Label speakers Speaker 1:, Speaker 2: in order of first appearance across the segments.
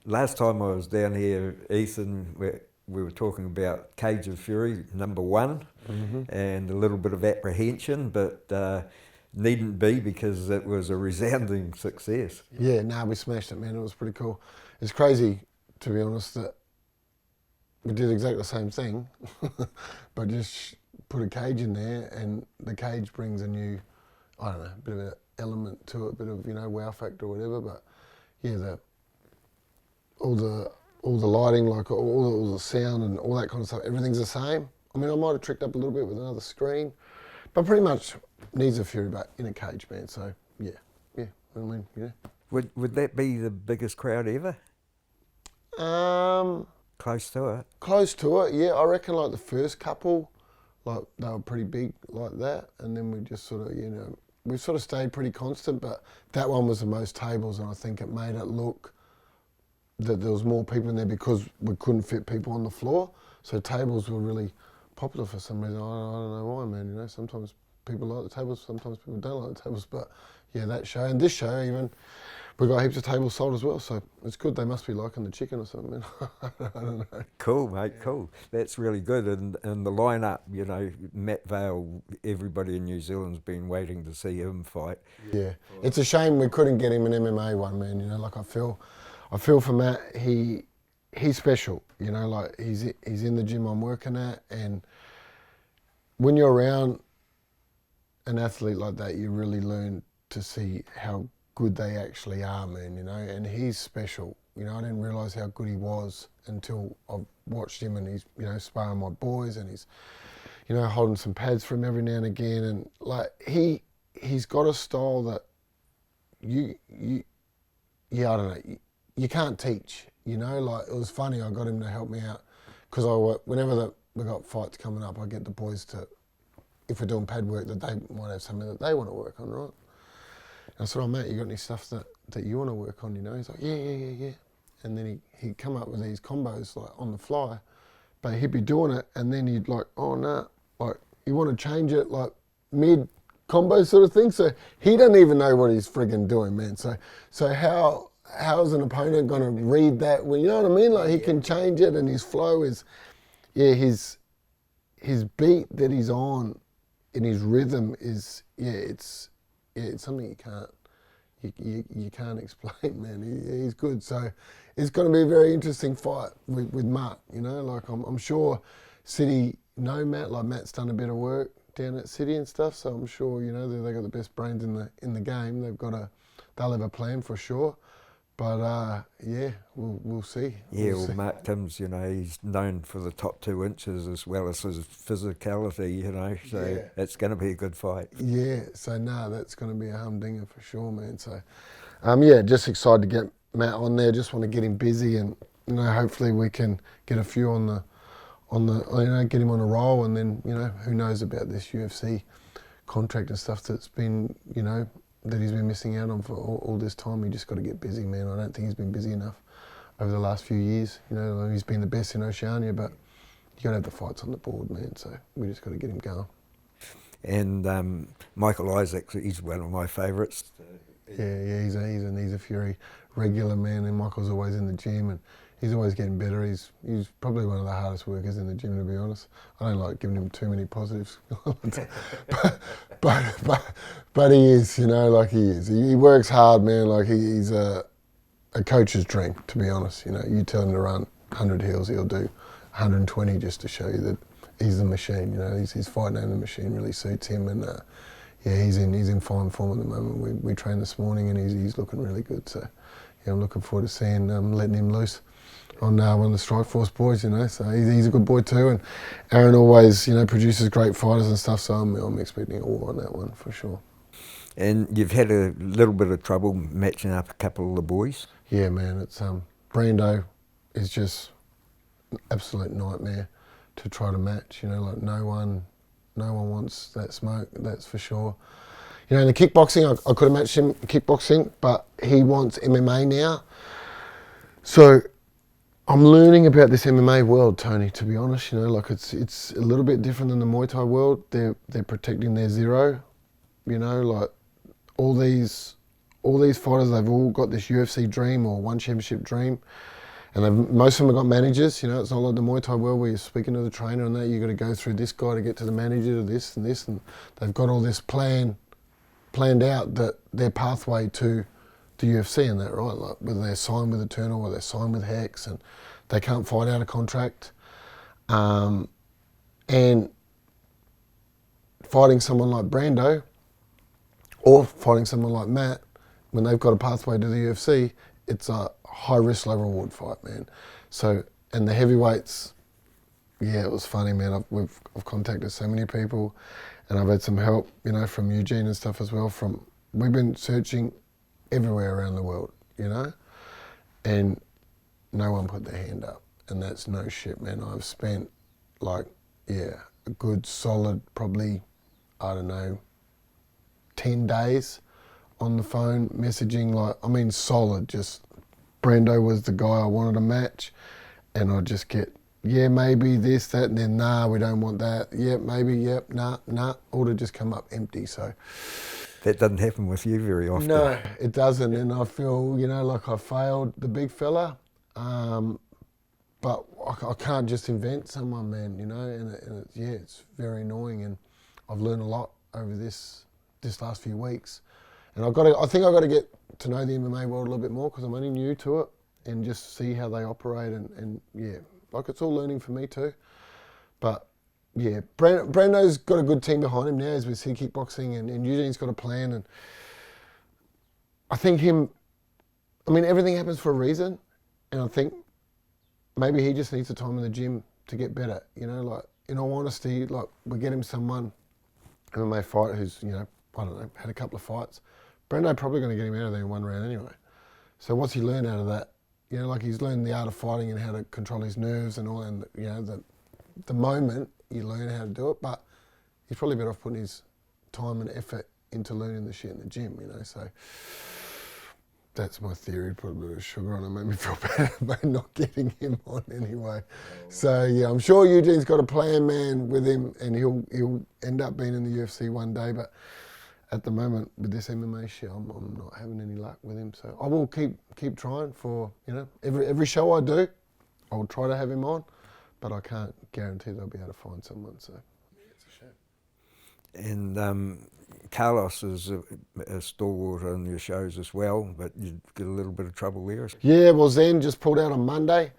Speaker 1: last time I was down here, Ethan, we were talking about Cage of Fury #1 and a little bit of apprehension, but needn't be because it was a resounding success.
Speaker 2: Yeah, no, we smashed it, man. It was pretty cool. It's crazy, to be honest, that we did exactly the same thing, but just put a cage in there, and the cage brings a new, I don't know, bit of an element to it, a bit of, wow factor or whatever. But yeah, all the lighting, like all the sound and all that kind of stuff, everything's the same. I mean, I might have tricked up a little bit with another screen, but pretty much needs a Fury, but in a cage, man. So yeah, I mean,
Speaker 1: Would that be the biggest crowd ever? Close to it.
Speaker 2: Close to it, yeah. I reckon like the first couple, like they were pretty big like that, and then we just sort of, we sort of stayed pretty constant. But that one was the most tables, and I think it made it look that there was more people in there because we couldn't fit people on the floor. So tables were really popular for some reason. I don't know why, man. Sometimes people like the tables, sometimes people don't like the tables. But yeah, that show and this show even, we got heaps of tables sold as well. So it's good. They must be liking the chicken or something, man. I don't know.
Speaker 1: Cool, mate, cool. That's really good. And the lineup, Matt Vale, everybody in New Zealand's been waiting to see him fight.
Speaker 2: Yeah, it's a shame we couldn't get him an MMA one, man. Like I feel for Matt. He's special. Like he's in the gym I'm working at, and when you're around an athlete like that, you really learn to see how good they actually are, man. And he's special. I didn't realise how good he was until I've watched him, and he's sparring my boys, and he's holding some pads for him every now and again, and like he's got a style that I don't know. You can't teach, like it was funny. I got him to help me out because whenever we got fights coming up, I get the boys to, if we're doing pad work, that they might have something that they want to work on, right? And I said, "Oh, mate, you got any stuff that you want to work on?" He's like, yeah. And then he'd come up with these combos like on the fly, but he'd be doing it, and then he'd like, "Oh, nah, like you want to change it like mid combo sort of thing." So he doesn't even know what he's friggin' doing, man. So how's an opponent gonna read that? Well, you know what I mean? Like he can change it, and his flow is, his beat that he's on, and his rhythm is, it's something you can't explain, man. He's good. So it's going to be a very interesting fight with Matt. Like I'm sure City know Matt. Like Matt's done a bit of work down at City and stuff. So I'm sure they got the best brains in the game. They'll have a plan for sure. But yeah, we'll see.
Speaker 1: Yeah, Mark Timms, he's known for the top 2 inches as well as his physicality, so it's going to be a good fight.
Speaker 2: Yeah, so that's going to be a humdinger for sure, man. So, yeah, just excited to get Matt on there. Just want to get him busy, and hopefully we can get a few on the get him on a roll, and then who knows about this UFC contract and stuff that's been that he's been missing out on for all this time. He just got to get busy, man. I don't think he's been busy enough over the last few years. He's been the best in Oceania, but you got to have the fights on the board, man. So we just got to get him going.
Speaker 1: And Michael Isaacs, he's one of my favourites.
Speaker 2: Yeah, he's a Fury regular, man. And Michael's always in the gym, and he's always getting better. He's probably one of the hardest workers in the gym, to be honest. I don't like giving him too many positives, but he is, like he is. He works hard, man. Like he's a coach's dream, to be honest. You tell him to run 100 hills, he'll do 120 just to show you that he's the machine. His fight name, the machine, really suits him, and he's in fine form at the moment. We trained this morning, and he's looking really good. So yeah, I'm looking forward to seeing letting him loose on one of the Strikeforce boys, so he's a good boy too, and Aaron always, produces great fighters and stuff, so I'm expecting all on that one for sure.
Speaker 1: And you've had a little bit of trouble matching up a couple of the boys?
Speaker 2: Yeah, man, it's Brando is just an absolute nightmare to try to match, like no one wants that smoke, that's for sure. In the kickboxing, I could have matched him in kickboxing, but he wants MMA now. So I'm learning about this MMA world, Tony, to be honest. Like it's a little bit different than the Muay Thai world. They're protecting their zero, like all these all these fighters, they've all got this UFC dream or one championship dream. And most of them have got managers, you know, it's not like the Muay Thai world where you're speaking to the trainer and that, you've got to go through this guy to get to the manager, to this, and they've got all this planned out, that their pathway to the UFC and that, right? Like whether they're signed with Eternal or they're signed with Hex and they can't fight out a contract. And fighting someone like Brando or fighting someone like Matt, when they've got a pathway to the UFC, it's a high risk, low reward fight, man. So, and the heavyweights, yeah, it was funny, man. I've contacted so many people, and I've had some help, you know, from Eugene and stuff as well. We've been searching everywhere around the world, you know, and no one put their hand up, and that's no shit, man. I've spent a good solid, probably, I don't know, 10 days on the phone messaging, solid, just Brando was the guy I wanted to match, and I'd just get, yeah, maybe this, that, and then, nah, we don't want that, yep, maybe, yep, nah, all to just come up empty, so.
Speaker 1: That doesn't happen with you very often.
Speaker 2: No, it doesn't, and I feel, you know, like I failed the big fella, but I can't just invent someone, man, you know, and it's very annoying, and I've learned a lot over this last few weeks. And I think I've got to get to know the MMA world a little bit more, because I'm only new to it, and just see how they operate, and yeah, like it's all learning for me too. But yeah, Brando's got a good team behind him now, as we see kickboxing, and Eugene's got a plan, and I think everything happens for a reason, and I think maybe he just needs the time in the gym to get better, you know, like, in all honesty, like, we get him someone, MMA fighter who's, you know, I don't know, had a couple of fights. Brando probably going to get him out of there in one round anyway. So what's he learned out of that? You know, like, he's learned the art of fighting and how to control his nerves and all, and, you know, the moment you learn how to do it, but he's probably better off putting his time and effort into learning the shit in the gym, you know, so that's my theory. Put a bit of sugar on it, made me feel better about not getting him on anyway. So yeah, I'm sure Eugene's got a plan, man, with him, and he'll end up being in the UFC one day, but at the moment, with this MMA shit, I'm not having any luck with him. So I will keep trying for, you know, every show I do, I'll try to have him on, but I can't guarantee they'll be able to find someone. So yeah, it's a shame.
Speaker 1: And Carlos is a stalwart on your shows as well, but you get a little bit of trouble there.
Speaker 2: Yeah, well, Zen just pulled out on Monday,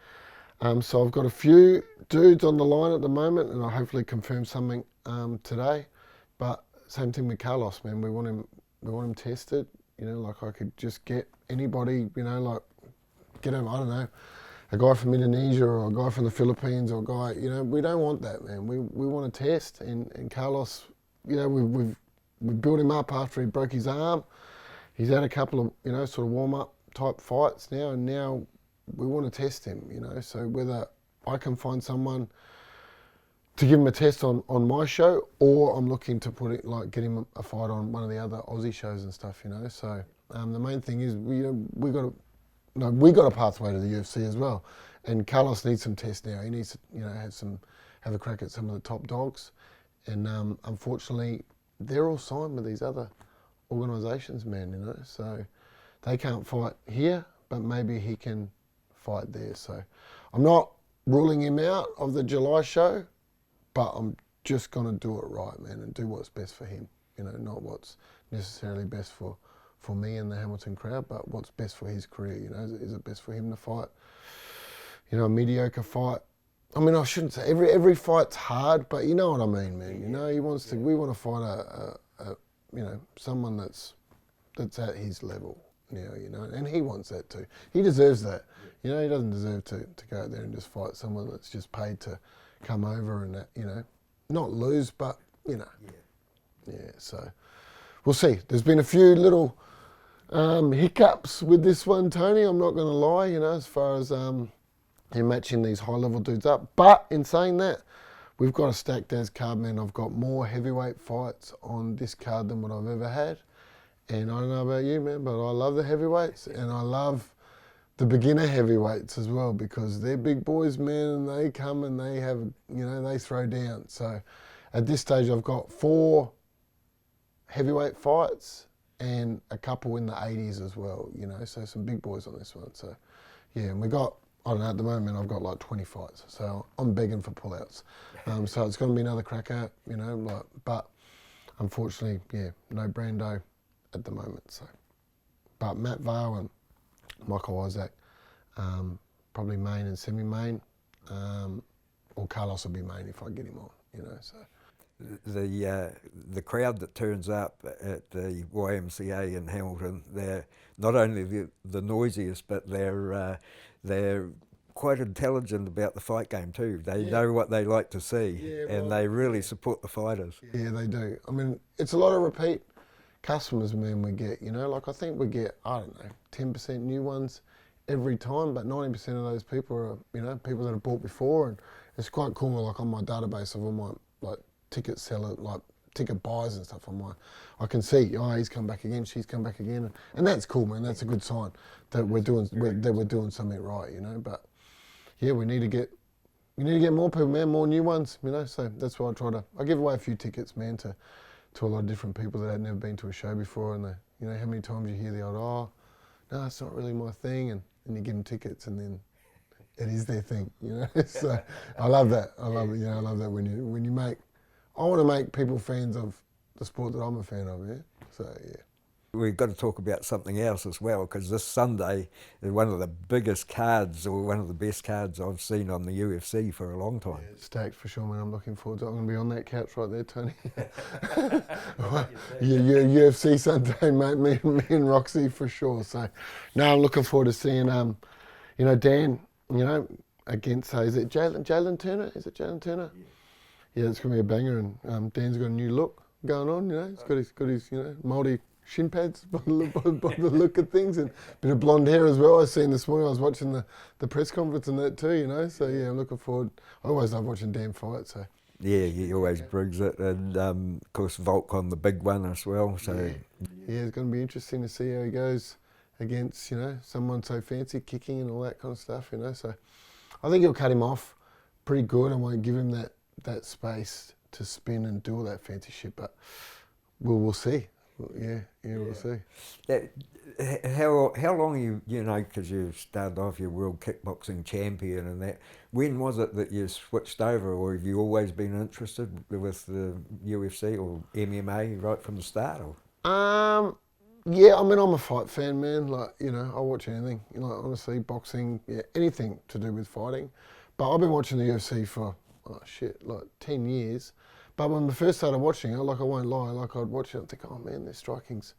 Speaker 2: so I've got a few dudes on the line at the moment, and I'll hopefully confirm something today. But same thing with Carlos, man. We want him tested. You know, like, I could just get anybody, you know, like, get him, I don't know, a guy from Indonesia or a guy from the Philippines or a guy, you know, we don't want that, man. We want to test, and Carlos, you know, we've built him up after he broke his arm. He's had a couple of, you know, sort of warm-up type fights now, and now we want to test him, you know. So whether I can find someone to give him a test on my show, or I'm looking to get him a fight on one of the other Aussie shows and stuff, you know. So the main thing is we got a pathway to the UFC as well, and Carlos needs some tests now. He needs to, you know, have a crack at some of the top dogs, and unfortunately, they're all signed with these other organisations, man, you know. So they can't fight here, but maybe he can fight there. So I'm not ruling him out of the July show, but I'm just going to do it right, man, and do what's best for him. You know, not what's necessarily best for me and the Hamilton crowd, but what's best for his career. You know, is it best for him to fight, you know, a mediocre fight? I mean, I shouldn't say every fight's hard, but you know what I mean, man. You know, we want to fight a you know, someone that's at his level now, you know, and he wants that too. He deserves that. You know, he doesn't deserve to go out there and just fight someone that's just paid to come over and that, you know, not lose, but, you know. Yeah, so we'll see. There's been a few little hiccups with this one, Tony, I'm not going to lie, you know, as far as him matching these high-level dudes up. But in saying that, we've got a stacked as card, man. I've got more heavyweight fights on this card than what I've ever had. And I don't know about you, man, but I love the heavyweights, and I love the beginner heavyweights as well, because they're big boys, man, and they come and they have, you know, they throw down. So at this stage, I've got 4 heavyweight fights, and a couple in the 80s as well, you know, so some big boys on this one. So, yeah, and we got, I don't know, at the moment I've got like 20 fights, so I'm begging for pullouts. So it's going to be another cracker, you know, like, but unfortunately, yeah, no Brando at the moment. So, but Matt Vale and Michael Isaac, probably main and semi-main, or Carlos will be main if I get him on, you know, so.
Speaker 1: The crowd that turns up at the YMCA in Hamilton, they're not only the noisiest, but they're quite intelligent about the fight game too. They know what they like to see, and they really support the fighters.
Speaker 2: Yeah, they do. I mean, it's a lot of repeat customers, man, we get, you know, like I think we get, I don't know, 10% new ones every time, but 90% of those people are, you know, people that have bought before, and it's quite cool, like on my database of all my, like, ticket seller, like ticket buyers and stuff. I can see, oh, he's come back again, she's come back again, and that's cool, man. That's a good sign that we're doing something right, you know. But yeah, we need to get more people, man, more new ones, you know. So that's why I give away a few tickets, man, to a lot of different people that had never been to a show before, and you know how many times you hear the old, oh, no, it's not really my thing, and you give them tickets, and then it is their thing, you know. So I love that. I love it. You know, I love that when you make. I want to make people fans of the sport that I'm a fan of, yeah? So, yeah.
Speaker 1: We've got to talk about something else as well, because this Sunday is one of the biggest cards, or one of the best cards I've seen on the UFC for a long time.
Speaker 2: Yeah, it's stacked for sure, man. I'm looking forward to it. I'm going to be on that couch right there, Tony. Yeah, UFC Sunday, mate. Me and Roxy for sure. So, no, I'm looking forward to seeing, you know, Dan, you know, against, is it Jalen Turner? Is it Jalen Turner? Yeah, it's gonna be a banger, and Dan's got a new look going on. You know, he's got his you know mouldy shin pads by the look of things, and a bit of blonde hair as well. I seen this morning. I was watching the press conference and that too. You know, so yeah, I'm looking forward. I always love watching Dan fight. So
Speaker 1: yeah, he always brings it, and of course Volk on the big one as well. So
Speaker 2: yeah, it's going to be interesting to see how he goes against someone so fancy, kicking and all that kind of stuff. You know, so I think he'll cut him off pretty good and won't give him that space to spin and do all that fancy shit, but we'll see. Yeah, we'll see.
Speaker 1: How long you know, because you started off your world kickboxing champion and that, when was it that you switched over, or have you always been interested with the UFC or MMA right from the start? Or?
Speaker 2: Yeah, I mean, I'm a fight fan, man. Like, you know, I watch anything. You know, honestly, boxing, yeah, anything to do with fighting. But I've been watching the UFC for like 10 years. But when I first started watching it, like I won't lie, like I'd watch it and think, oh man, their striking's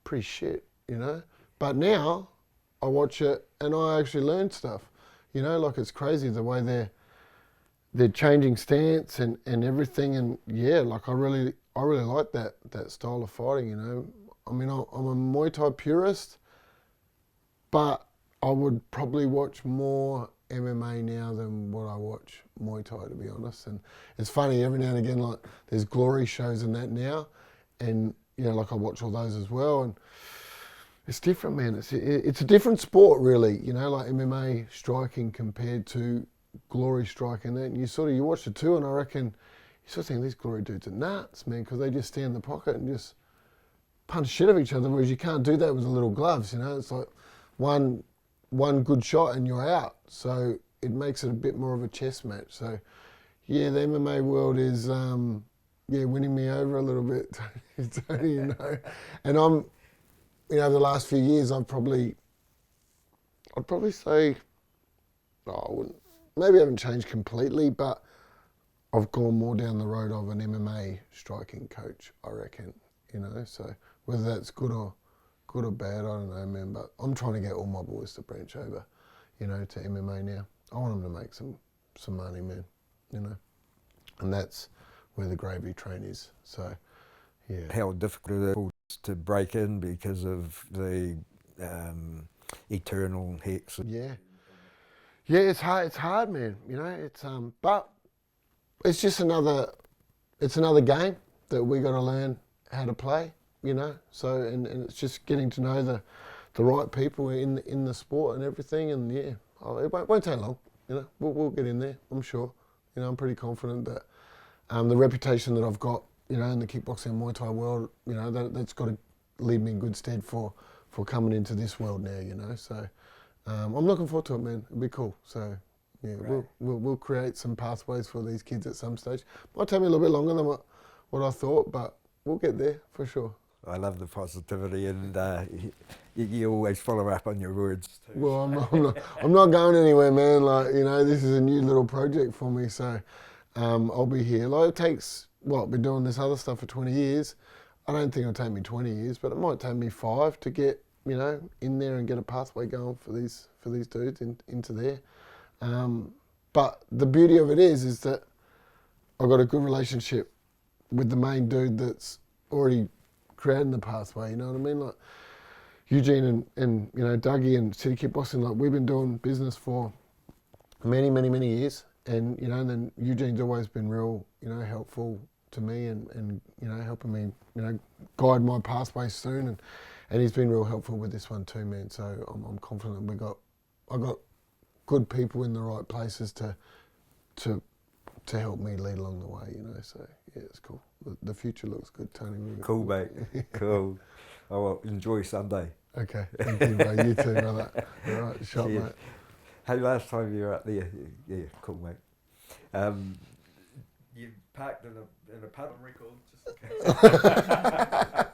Speaker 2: pretty shit, you know? But now I watch it and I actually learn stuff, you know? Like it's crazy the way they're changing stance and everything, and yeah, like I really like that style of fighting, you know? I mean, I'm a Muay Thai purist, but I would probably watch more MMA now than what I watch Muay Thai, to be honest. And it's funny, every now and again, like there's glory shows and that now, and you know, like I watch all those as well, and it's different, man. It's a different sport, really. You know, like MMA striking compared to glory striking. And you watch the two, and I reckon you sort of think these glory dudes are nuts, man, because they just stand in the pocket and just punch shit of each other, whereas you can't do that with the little gloves. You know, it's like one good shot and you're out. So it makes it a bit more of a chess match. So yeah, the MMA world is winning me over a little bit, Tony, you know. And I'm, you know, the last few years I'd probably say, maybe I haven't changed completely, but I've gone more down the road of an MMA striking coach, I reckon, you know. So whether that's good or bad, I don't know, man, but I'm trying to get all my boys to branch over, you know, to MMA now. I want them to make some money, man, you know, and that's where the gravy train is. So, yeah.
Speaker 1: How difficult it is to break in because of the eternal hex.
Speaker 2: Yeah, it's hard, man. You know, it's but it's just another game that we got to learn how to play. You know, so and it's just getting to know the right people in the sport and everything, and yeah, it won't take long. You know, we'll get in there, I'm sure. You know, I'm pretty confident that the reputation that I've got, you know, in the kickboxing and Muay Thai world, you know, that's got to leave me in good stead for coming into this world now, you know. So I'm looking forward to it, man. It'll be cool. So yeah,
Speaker 1: Right.
Speaker 2: we'll create some pathways for these kids at some stage. Might take me a little bit longer than what I thought, but we'll get there for sure.
Speaker 1: I love the positivity, and you always follow up on your words too.
Speaker 2: Well, I'm not going anywhere, man. Like, you know, this is a new little project for me, so I'll be here. Like, it takes, I've been doing this other stuff for 20 years. I don't think it'll take me 20 years, but it might take me 5 to get, you know, in there and get a pathway going for these dudes into there. But the beauty of it is that I've got a good relationship with the main dude that's already creating the pathway, you know what I mean? Like Eugene and you know, Dougie and City Kickboxing, like we've been doing business for many years, and you know, and then Eugene's always been real, you know, helpful to me and you know, helping me, you know, guide my pathway soon, and he's been real helpful with this one too, man. So I'm confident I got good people in the right places to help me lead along the way, you know. So yeah, it's cool. The future looks good, Tony.
Speaker 1: Cool, mate. Cool. Oh, well, enjoy Sunday.
Speaker 2: Okay, thank you, bro. You too, brother. All right, shot,
Speaker 1: Cheers.
Speaker 2: mate.
Speaker 1: Hey, last time you were up there, yeah, cool, mate. You parked in a puddle record. Just